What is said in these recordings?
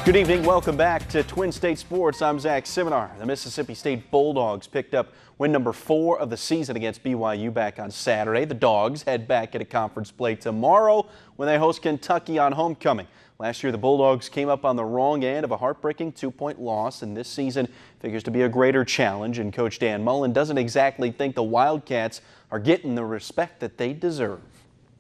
Good evening. Welcome back to Twin State Sports. I'm Zach Simonar. The Mississippi State Bulldogs picked up win number 4 of the season against BYU back on Saturday. The Dogs head back into conference play tomorrow when they host Kentucky on homecoming. Last year, the Bulldogs came up on the wrong end of a heartbreaking 2-point loss, and this season figures to be a greater challenge. And Coach Dan Mullen doesn't exactly think the Wildcats are getting the respect that they deserve.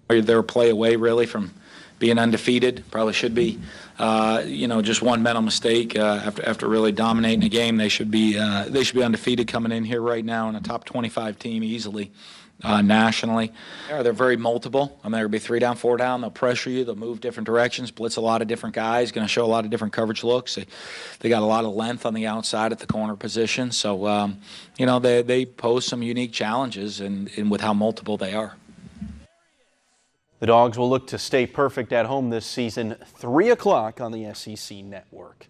They're a play away, really, from being undefeated. Probably should be, just one mental mistake after really dominating a game. They should be undefeated coming in here right now in a top 25 team easily nationally. They're very multiple. I mean, there'll be 3 down, 4 down. They'll pressure you. They'll move different directions, blitz a lot of different guys. Going to show a lot of different coverage looks. They got a lot of length on the outside at the corner position. So, they pose some unique challenges in with how multiple they are. The Dogs will look to stay perfect at home this season, 3 o'clock on the SEC Network.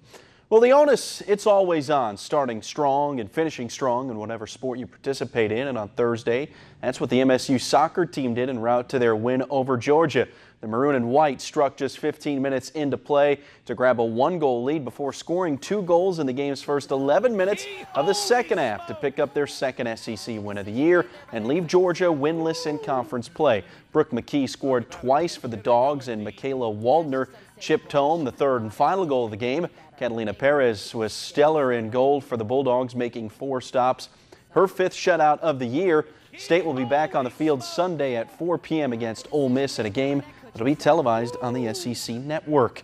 Well, the onus, it's always on, starting strong and finishing strong in whatever sport you participate in. And on Thursday, that's what the MSU soccer team did en route to their win over Georgia. The Maroon and White struck just 15 minutes into play to grab a 1-goal lead before scoring 2 goals in the game's first 11 minutes of the second half to pick up their second SEC win of the year and leave Georgia winless in conference play. Brooke McKee scored twice for the Dogs, and Michaela Waldner chipped home the third and final goal of the game. Catalina Perez was stellar in goal for the Bulldogs, making 4 stops. Her 5th shutout of the year. State will be back on the field Sunday at 4 p.m. against Ole Miss in a game that'll be televised on the SEC Network.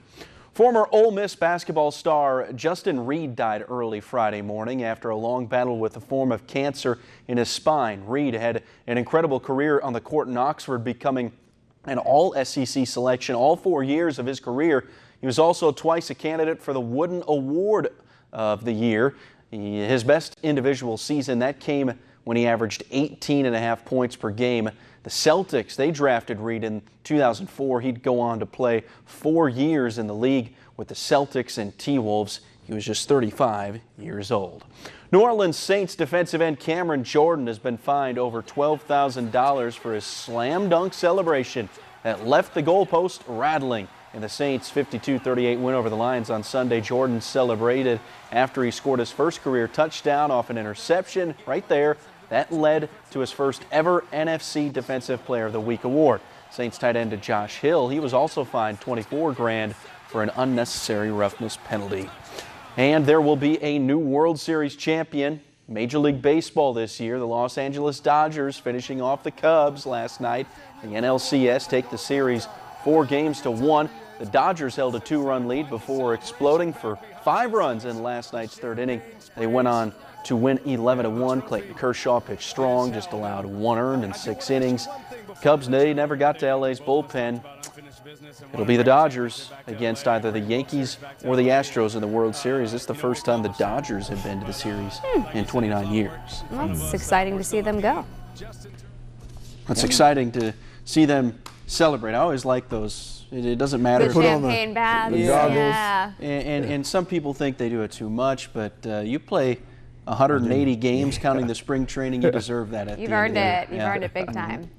Former Ole Miss basketball star Justin Reed died early Friday morning after a long battle with a form of cancer in his spine. Reed had an incredible career on the court in Oxford, becoming an all-SEC selection all 4 years of his career. He was also twice a candidate for the Wooden Award of the year. His best individual season, that came when he averaged 18.5 points per game. The Celtics, they drafted Reed in 2004. He'd go on to play 4 years in the league with the Celtics and T-Wolves. He was just 35 years old. New Orleans Saints defensive end Cameron Jordan has been fined over $12,000 for his slam dunk celebration that left the goalpost rattling. In the Saints' 52-38 win over the Lions on Sunday, Jordan celebrated after he scored his first career touchdown off an interception right there. That led to his first ever NFC Defensive Player of the Week award. Saints tight end Josh Hill, he was also fined $24,000 for an unnecessary roughness penalty. And there will be a new World Series champion, Major League Baseball this year. The Los Angeles Dodgers finishing off the Cubs last night. The NLCS take the series 4-1. The Dodgers held a 2-run lead before exploding for 5 runs in last night's 3rd inning. They went on to win 11-1. Clayton Kershaw pitched strong, just allowed 1 earned in 6 innings. Cubs, they never got to LA's bullpen. It'll be the Dodgers against either the Yankees or the Astros in the World Series. It's the first time the Dodgers have been to the series in 29 years. Well, it's exciting to see them go. It's exciting to see them celebrate. I always like those. It doesn't matter. The champagne baths. Yeah. And some people think they do it too much, but you play 180 games, counting the spring training. You deserve that. You've earned it. You've earned it big time.